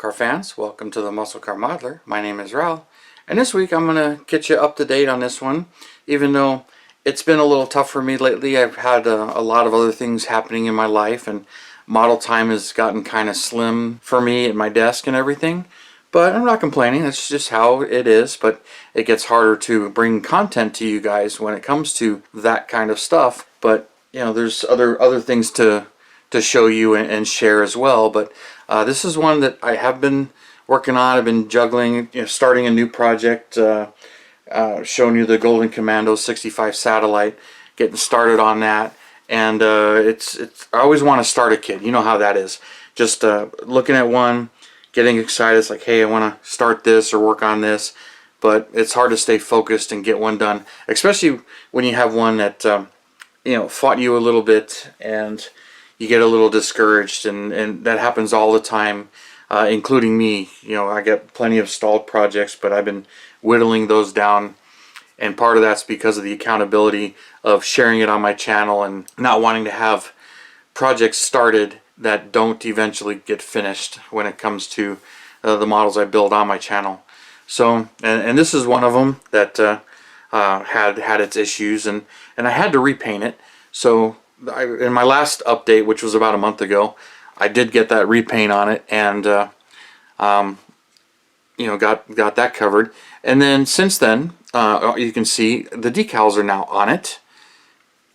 car fans, welcome to the Muscle Car Modeler. My name is Revell, and this week I'm going to get you up to date on this one. Even though it's been a little tough for me lately, I've had a lot of other things happening in my life, and model time has gotten kind of slim for me at my desk and everything. But I'm not complaining, that's just how it is. But it gets harder to bring content to you guys when it comes to that kind of stuff. But you know, there's other things to show you and share as well. But this is one that I have been working on. I've been juggling, starting a new project, showing you the Golden Commando 65 satellite, getting started on that. And it's I always want to start a kid. You know how that is. Just looking at one, getting excited. It's like, hey, I want to start this or work on this. But it's hard to stay focused and get one done, especially when you have one that fought you a little bit and you get a little discouraged, and that happens all the time, including me. I get plenty of stalled projects, but I've been whittling those down, and part of that's because of the accountability of sharing it on my channel and not wanting to have projects started that don't eventually get finished when it comes to the models I build on my channel. So, and this is one of them that had its issues, and I had to repaint it. So in my last update, which was about a month ago, I did get that repaint on it, and got that covered. And then since then, you can see the decals are now on it,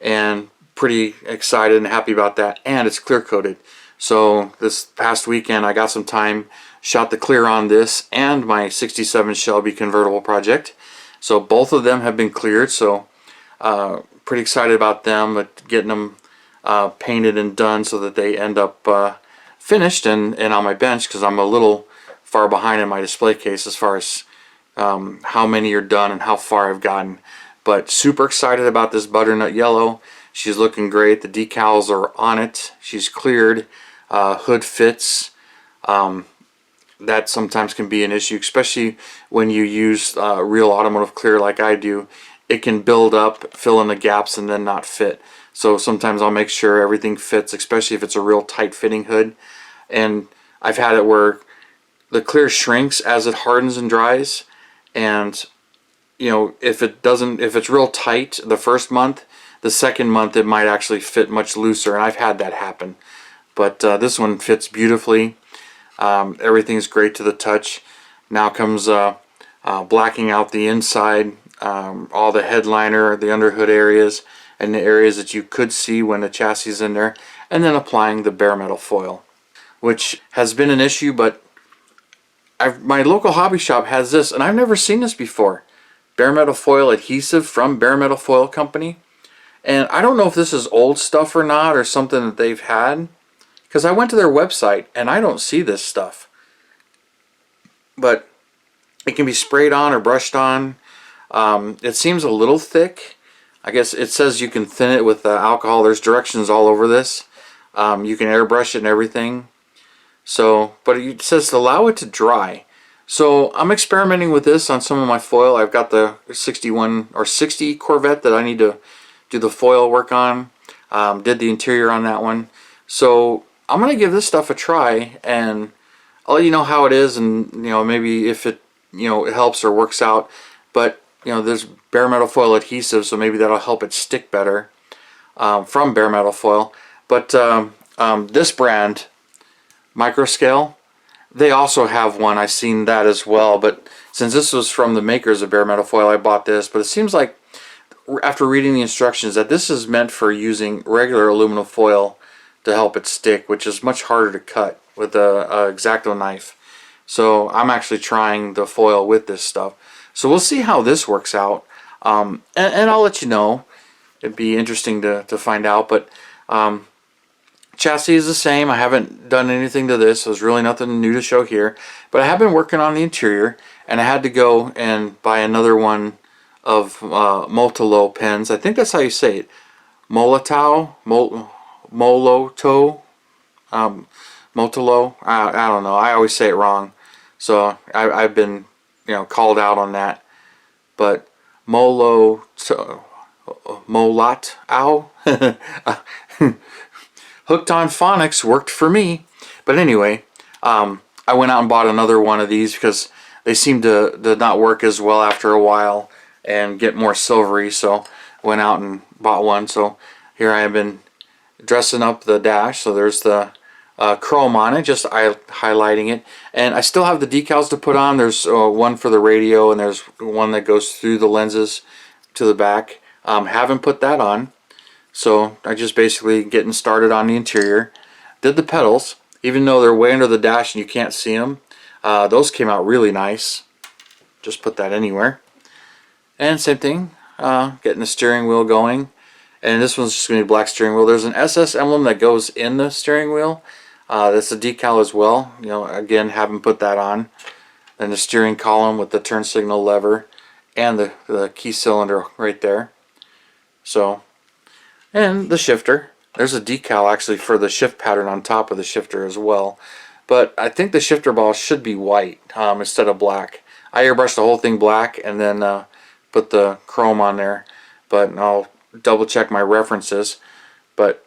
and pretty excited and happy about that. And it's clear coated. So this past weekend, I got some time, shot the clear on this and my '67 Shelby convertible project. So both of them have been cleared. So pretty excited about them, but getting them painted and done so that they end up finished and on my bench, because I'm a little far behind in my display case as far as how many are done and how far I've gotten. But super excited about this butternut yellow. She's looking great. The decals are on it. She's cleared. Hood fits. That sometimes can be an issue, especially when you use real automotive clear like I do. It can build up, fill in the gaps, and then not fit. So sometimes I'll make sure everything fits, especially if it's a real tight fitting hood. And I've had it where the clear shrinks as it hardens and dries, and if it's real tight the first month, the second month it might actually fit much looser, and I've had that happen. But this one fits beautifully. Everything's great to the touch. Now comes blacking out the inside, all the headliner, the underhood areas, and the areas that you could see when the chassis is in there, and then applying the bare metal foil, which has been an issue. But my local hobby shop has this, and I've never seen this before. Bare metal foil adhesive from Bare Metal Foil Company. And I don't know if this is old stuff or not, or something that they've had, because I went to their website and I don't see this stuff. But it can be sprayed on or brushed on. It seems a little thick. I guess it says you can thin it with alcohol. There's directions all over this. You can airbrush it and everything. So, but it says to allow it to dry. So I'm experimenting with this on some of my foil. I've got the 61 or 60 Corvette that I need to do the foil work on. Did the interior on that one. So I'm going to give this stuff a try, and I'll let you know how it is, and maybe if it it helps or works out. But there's bare metal foil adhesive, so maybe that'll help it stick better from bare metal foil. But this brand, Microscale, they also have one. I've seen that as well, but since this was from the makers of bare metal foil, I bought this. But it seems like, after reading the instructions, that this is meant for using regular aluminum foil to help it stick, which is much harder to cut with a X-Acto knife. So I'm actually trying the foil with this stuff. So we'll see how this works out, and I'll let you know. It'd be interesting to find out. But chassis is the same. I haven't done anything to this. So there's really nothing new to show here. But I have been working on the interior, and I had to go and buy another one of Motolo pens. I think that's how you say it. Molotow? Moloto? Motolo? I don't know. I always say it wrong. So I've been called out on that. But Molotow. Hooked on phonics worked for me. But anyway, I went out and bought another one of these because they seem to not work as well after a while and get more silvery, so went out and bought one. So here I have been dressing up the dash. So there's the chrome on it, just highlighting it, and I still have the decals to put on. There's one for the radio, and there's one that goes through the lenses to the back. Haven't put that on, so I just basically getting started on the interior. Did the pedals, even though they're way under the dash and you can't see them. Those came out really nice. Just put that anywhere. And same thing, getting the steering wheel going. And this one's just going to be black steering wheel. There's an SS emblem that goes in the steering wheel. That's a decal as well. You know, again, haven't put that on. Then the steering column with the turn signal lever and the key cylinder right there. So, and the shifter. There's a decal actually for the shift pattern on top of the shifter as well. But I think the shifter ball should be white instead of black. I airbrushed the whole thing black and then put the chrome on there. But I'll double check my references. But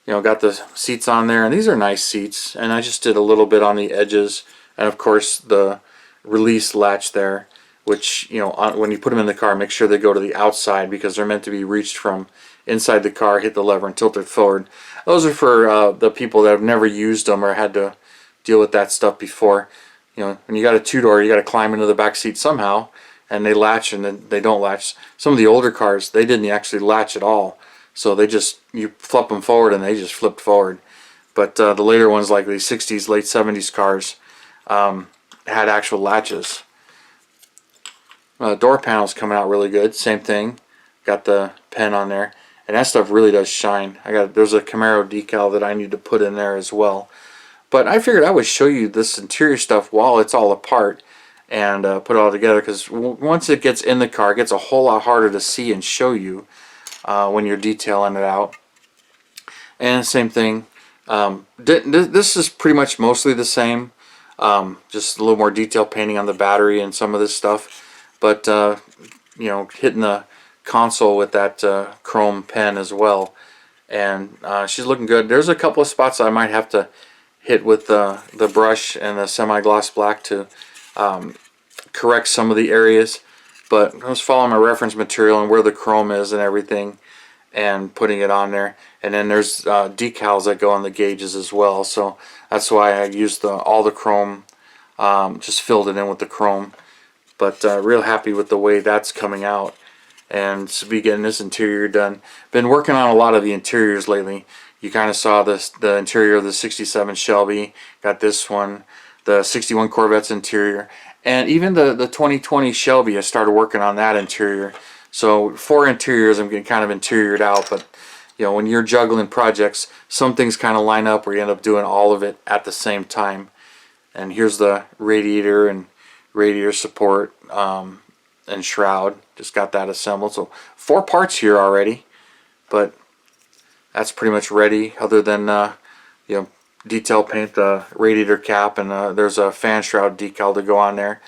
you know, got the seats on there, and these are nice seats. And I just did a little bit on the edges, and of course the release latch there, which, you know, when you put them in the car, make sure they go to the outside because they're meant to be reached from inside the car, hit the lever and tilt it forward. Those are for the people that have never used them or had to deal with that stuff before. You know, when you got a two-door, you got to climb into the back seat somehow, and they latch and then they don't latch. Some of the older cars, they didn't actually latch at all, so they just, you flip them forward and they just flipped forward. But the later ones, like the 60s, late 70s cars, had actual latches. Door panels coming out really good. Same thing, got the pen on there. And that stuff really does shine. There's a Camaro decal that I need to put in there as well. But I figured I would show you this interior stuff while it's all apart and put it all together, because once it gets in the car, it gets a whole lot harder to see and show you when you're detailing it out. And same thing. This is pretty much mostly the same. Just a little more detail painting on the battery and some of this stuff. But you know, hitting the console with that chrome pen as well, and she's looking good. There's a couple of spots I might have to hit with the brush and the semi-gloss black to correct some of the areas, but I was following my reference material and where the chrome is and everything and putting it on there. And then there's decals that go on the gauges as well, so that's why I used all the chrome, just filled it in with the chrome. But real happy with the way that's coming out, and to be getting this interior done. Been working on a lot of the interiors lately. You kind of saw the interior of the 67 Shelby, got this one, the 61 Corvette's interior, and even the 2020 Shelby. I started working on that interior. So 4 interiors I'm getting kind of interiored out, but you know, when you're juggling projects, some things kind of line up where you end up doing all of it at the same time. And here's the radiator and radiator support and shroud. Just got that assembled. So 4 parts here already, but that's pretty much ready, other than you know, detail paint the radiator cap, and there's a fan shroud decal to go on there.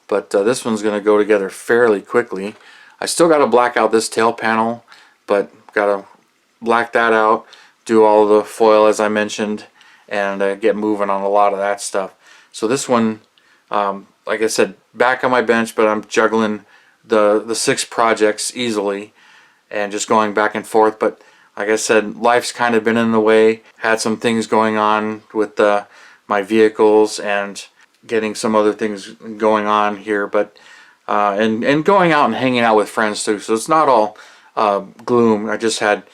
But this one's going to go together fairly quickly. I still got to black out this tail panel, but got to black that out, do all the foil as I mentioned, and get moving on a lot of that stuff. So this one, like I said, back on my bench, but I'm juggling the 6 projects easily and just going back and forth. But like I said, life's kind of been in the way. Had some things going on with my vehicles and getting some other things going on here, but and going out and hanging out with friends too. So it's not all gloom. I just had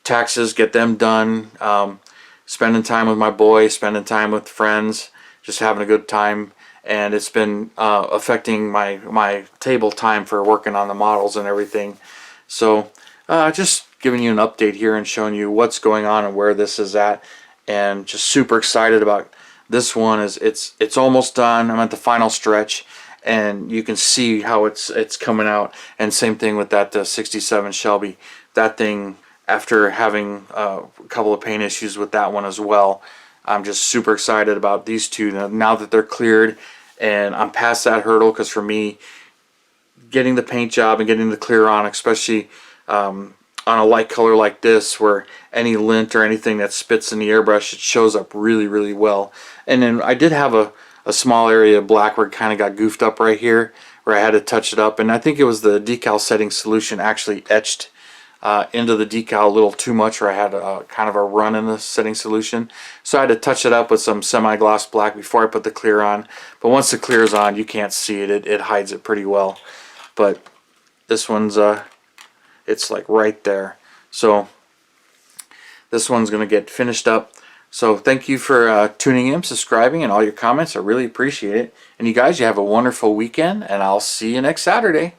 taxes, get them done, spending time with my boy, spending time with friends, just having a good time. And it's been affecting my table time for working on the models and everything. So just giving you an update here and showing you what's going on and where this is at, and just super excited about this one. It's almost done. I'm at the final stretch, and you can see how it's coming out. And same thing with that 67 Shelby. That thing, after having a couple of paint issues with that one as well, I'm just super excited about these two now that they're cleared, and I'm past that hurdle. Because for me, getting the paint job and getting the clear on, especially on a light color like this, where any lint or anything that spits in the airbrush, it shows up really, really well. And then I did have a small area of black where it kind of got goofed up right here, where I had to touch it up, and I think it was the decal setting solution actually etched into the decal a little too much, or I had kind of a run in the setting solution. So I had to touch it up with some semi-gloss black before I put the clear on. But once the clear is on, you can't see it. It hides it pretty well. But this one's it's like right there. So this one's going to get finished up. So thank you for tuning in, subscribing, and all your comments. I really appreciate it. And you guys, you have a wonderful weekend, and I'll see you next Saturday.